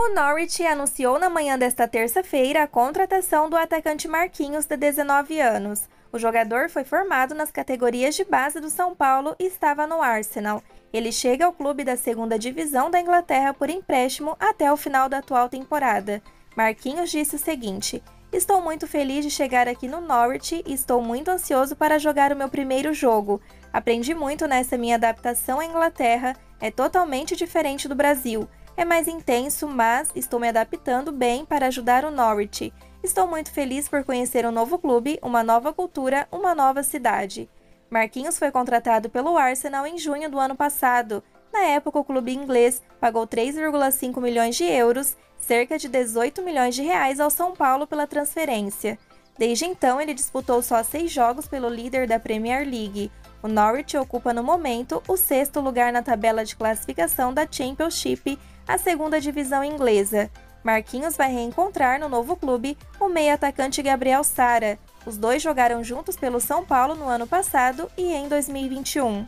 O Norwich anunciou na manhã desta terça-feira a contratação do atacante Marquinhos, de 19 anos. O jogador foi formado nas categorias de base do São Paulo e estava no Arsenal. Ele chega ao clube da segunda divisão da Inglaterra por empréstimo até o final da atual temporada. Marquinhos disse o seguinte: "Estou muito feliz de chegar aqui no Norwich e estou muito ansioso para jogar o meu primeiro jogo. Aprendi muito nessa minha adaptação à Inglaterra, é totalmente diferente do Brasil. É mais intenso, mas estou me adaptando bem para ajudar o Norwich. Estou muito feliz por conhecer um novo clube, uma nova cultura, uma nova cidade." Marquinhos foi contratado pelo Arsenal em junho do ano passado. Na época, o clube inglês pagou 3,5 milhões de euros, cerca de 18 milhões de reais ao São Paulo pela transferência. Desde então, ele disputou só 6 jogos pelo líder da Premier League. O Norwich ocupa no momento o 6º lugar na tabela de classificação da Championship, a segunda divisão inglesa. Marquinhos vai reencontrar no novo clube o meio-atacante Gabriel Sara. Os dois jogaram juntos pelo São Paulo no ano passado e em 2021.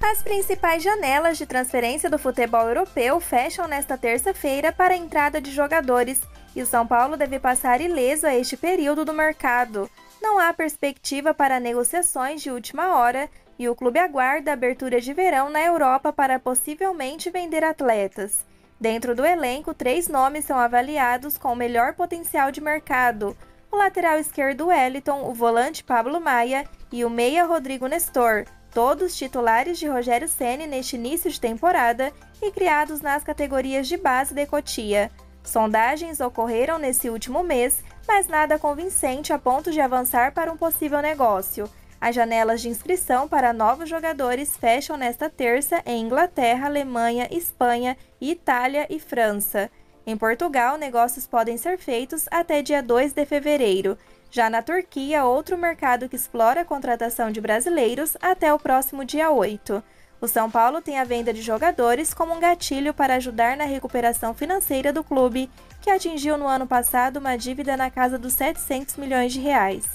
As principais janelas de transferência do futebol europeu fecham nesta terça-feira para a entrada de jogadores, e o São Paulo deve passar ileso a este período do mercado. Não há perspectiva para negociações de última hora, e o clube aguarda a abertura de verão na Europa para possivelmente vender atletas. Dentro do elenco, 3 nomes são avaliados com o melhor potencial de mercado: o lateral esquerdo Wellington, o volante Pablo Maia e o meia Rodrigo Nestor, todos titulares de Rogério Ceni neste início de temporada e criados nas categorias de base de Cotia. Sondagens ocorreram nesse último mês, mas nada convincente a ponto de avançar para um possível negócio. As janelas de inscrição para novos jogadores fecham nesta terça em Inglaterra, Alemanha, Espanha, Itália e França. Em Portugal, negócios podem ser feitos até dia 2 de fevereiro. Já na Turquia, outro mercado que explora a contratação de brasileiros, até o próximo dia 8. O São Paulo tem a venda de jogadores como um gatilho para ajudar na recuperação financeira do clube, que atingiu no ano passado uma dívida na casa dos 700 milhões de reais.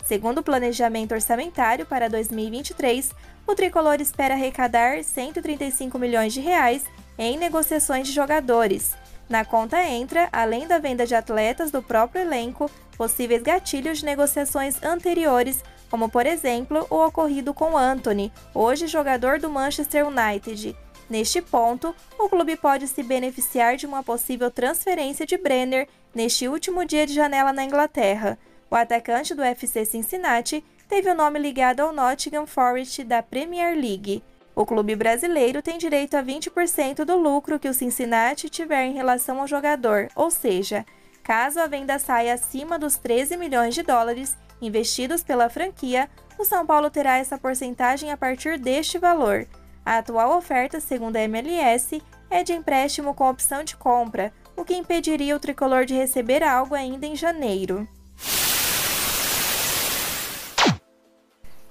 Segundo o planejamento orçamentário para 2023, o tricolor espera arrecadar 135 milhões de reais em negociações de jogadores. Na conta entra, além da venda de atletas do próprio elenco, possíveis gatilhos de negociações anteriores, como por exemplo o ocorrido com Antony, hoje jogador do Manchester United. Neste ponto, o clube pode se beneficiar de uma possível transferência de Brenner neste último dia de janela na Inglaterra. O atacante do FC Cincinnati teve o nome ligado ao Nottingham Forest da Premier League. O clube brasileiro tem direito a 20% do lucro que o Cincinnati tiver em relação ao jogador, ou seja, caso a venda saia acima dos 13 milhões de dólares investidos pela franquia, o São Paulo terá essa porcentagem a partir deste valor. A atual oferta, segundo a MLS, é de empréstimo com opção de compra, o que impediria o tricolor de receber algo ainda em janeiro.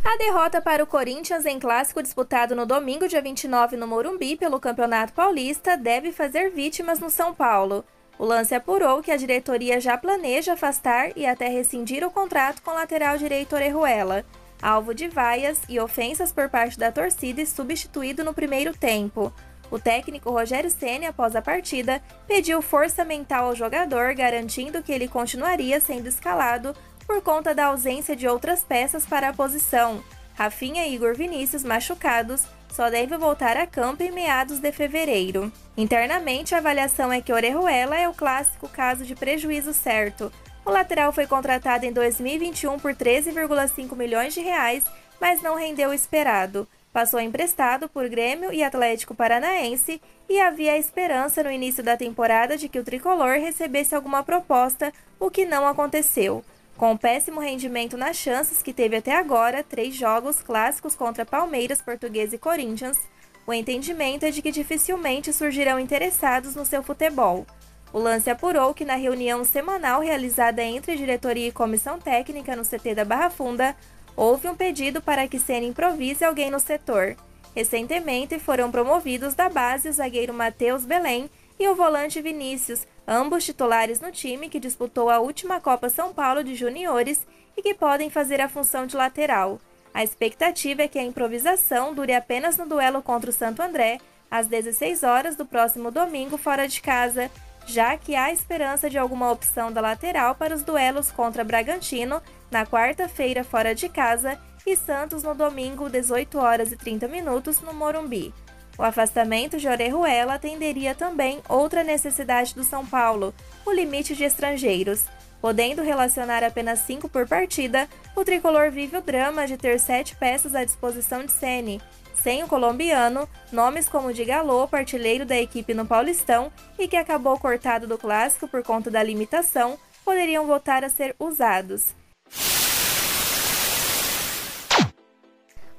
A derrota para o Corinthians em clássico disputado no domingo, dia 29, no Morumbi, pelo Campeonato Paulista, deve fazer vítimas no São Paulo. O lance apurou que a diretoria já planeja afastar e até rescindir o contrato com o lateral direito Orejuela, alvo de vaias e ofensas por parte da torcida e substituído no primeiro tempo. O técnico Rogério Ceni, após a partida, pediu força mental ao jogador, garantindo que ele continuaria sendo escalado por conta da ausência de outras peças para a posição. Rafinha e Igor Vinícius, machucados, só devem voltar a campo em meados de fevereiro. Internamente, a avaliação é que Orejuela é o clássico caso de prejuízo certo. O lateral foi contratado em 2021 por 13,5 milhões de reais, mas não rendeu o esperado. Passou emprestado por Grêmio e Atlético Paranaense e havia a esperança no início da temporada de que o tricolor recebesse alguma proposta, o que não aconteceu. Com o péssimo rendimento nas chances que teve até agora, 3 jogos clássicos contra Palmeiras, Portuguesa e Corinthians, o entendimento é de que dificilmente surgirão interessados no seu futebol. O lance apurou que na reunião semanal realizada entre diretoria e comissão técnica no CT da Barra Funda, houve um pedido para que Ceni improvise alguém no setor. Recentemente foram promovidos da base o zagueiro Matheus Belém e o volante Vinícius, ambos titulares no time que disputou a última Copa São Paulo de Juniores e que podem fazer a função de lateral. A expectativa é que a improvisação dure apenas no duelo contra o Santo André, às 16 horas do próximo domingo fora de casa, já que há esperança de alguma opção da lateral para os duelos contra Bragantino na quarta-feira fora de casa e Santos no domingo, 18 horas e 30 minutos, no Morumbi. O afastamento de Orejuela atenderia também outra necessidade do São Paulo, o limite de estrangeiros. Podendo relacionar apenas 5 por partida, o tricolor vive o drama de ter 7 peças à disposição de Ceni. Sem o colombiano, nomes como Di Galló, artilheiro da equipe no Paulistão e que acabou cortado do clássico por conta da limitação, poderiam voltar a ser usados.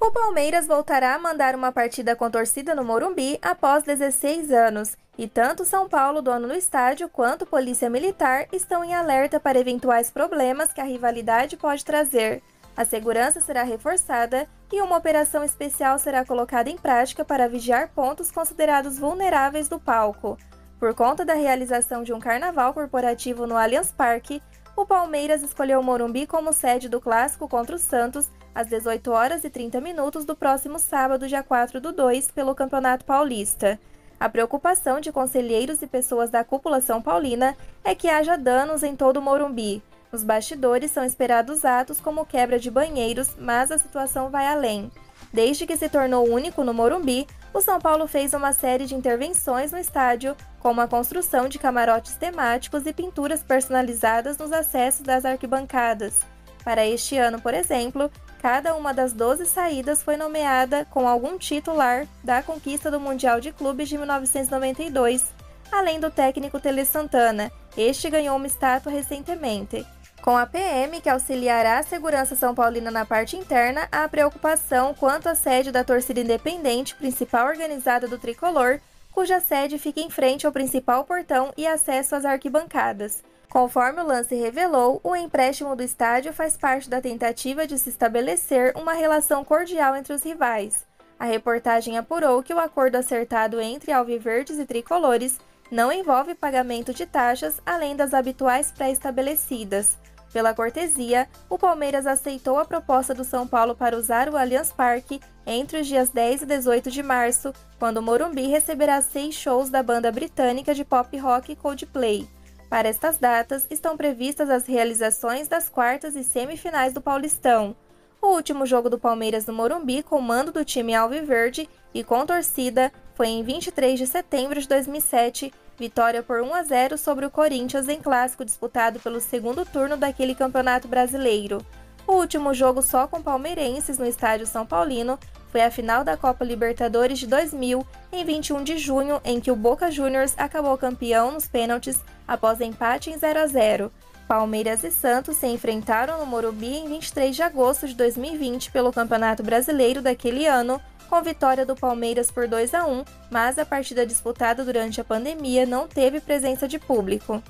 O Palmeiras voltará a mandar uma partida com torcida no Morumbi após 16 anos, e tanto São Paulo, dono do estádio, quanto Polícia Militar estão em alerta para eventuais problemas que a rivalidade pode trazer. A segurança será reforçada e uma operação especial será colocada em prática para vigiar pontos considerados vulneráveis do palco. Por conta da realização de um carnaval corporativo no Allianz Parque, o Palmeiras escolheu o Morumbi como sede do clássico contra o Santos às 18 horas e 30 minutos do próximo sábado, dia 4/2, pelo Campeonato Paulista. A preocupação de conselheiros e pessoas da cúpula são paulina é que haja danos em todo o Morumbi. Nos bastidores são esperados atos como quebra de banheiros, mas a situação vai além. Desde que se tornou único no Morumbi, o São Paulo fez uma série de intervenções no estádio, como a construção de camarotes temáticos e pinturas personalizadas nos acessos das arquibancadas. Para este ano, por exemplo, cada uma das 12 saídas foi nomeada com algum titular da conquista do Mundial de Clubes de 1992, além do técnico Tele Santana. Este ganhou uma estátua recentemente. Com a PM, que auxiliará a segurança são paulina na parte interna, há preocupação quanto à sede da torcida independente, principal organizada do tricolor, cuja sede fica em frente ao principal portão e acesso às arquibancadas. Conforme o lance revelou, o empréstimo do estádio faz parte da tentativa de se estabelecer uma relação cordial entre os rivais. A reportagem apurou que o acordo acertado entre alviverdes e tricolores não envolve pagamento de taxas além das habituais pré-estabelecidas. Pela cortesia, o Palmeiras aceitou a proposta do São Paulo para usar o Allianz Parque entre os dias 10 e 18 de março, quando o Morumbi receberá 6 shows da banda britânica de pop rock Coldplay. Para estas datas, estão previstas as realizações das quartas e semifinais do Paulistão. O último jogo do Palmeiras no Morumbi, com mando do time alviverde e com torcida, foi em 23 de setembro de 2007, vitória por 1-0 sobre o Corinthians em clássico disputado pelo segundo turno daquele campeonato brasileiro. O último jogo só com palmeirenses no estádio São Paulino foi a final da Copa Libertadores de 2000, em 21 de junho, em que o Boca Juniors acabou campeão nos pênaltis após empate em 0-0. Palmeiras e Santos se enfrentaram no Morumbi em 23 de agosto de 2020 pelo Campeonato Brasileiro daquele ano, com vitória do Palmeiras por 2-1, mas a partida disputada durante a pandemia não teve presença de público.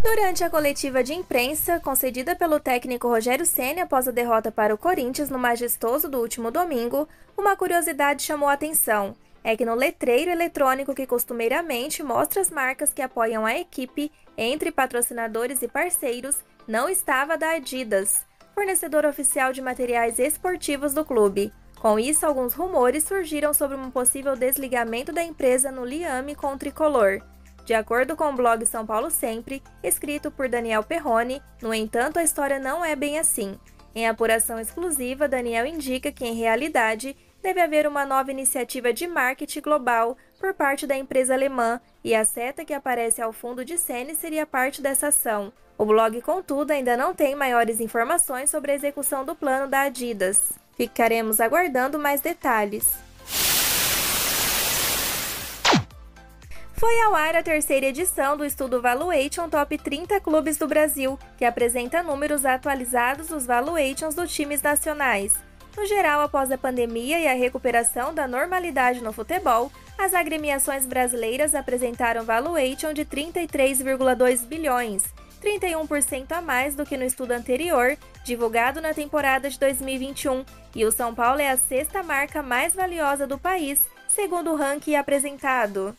Durante a coletiva de imprensa, concedida pelo técnico Rogério Ceni após a derrota para o Corinthians no Majestoso do último domingo, uma curiosidade chamou a atenção. É que no letreiro eletrônico que costumeiramente mostra as marcas que apoiam a equipe, entre patrocinadores e parceiros, não estava a da Adidas, fornecedor oficial de materiais esportivos do clube. Com isso, alguns rumores surgiram sobre um possível desligamento da empresa no liame com o tricolor. De acordo com o blog São Paulo Sempre, escrito por Daniel Perrone, no entanto, a história não é bem assim. Em apuração exclusiva, Daniel indica que, em realidade, deve haver uma nova iniciativa de marketing global por parte da empresa alemã, e a seta que aparece ao fundo de Ceni seria parte dessa ação. O blog, contudo, ainda não tem maiores informações sobre a execução do plano da Adidas. Ficaremos aguardando mais detalhes. Foi ao ar a terceira edição do estudo Valuation Top 30 Clubes do Brasil, que apresenta números atualizados dos valuations dos times nacionais. No geral, após a pandemia e a recuperação da normalidade no futebol, as agremiações brasileiras apresentaram valuation de 33,2 bilhões, 31% a mais do que no estudo anterior, divulgado na temporada de 2021, e o São Paulo é a sexta marca mais valiosa do país, segundo o ranking apresentado.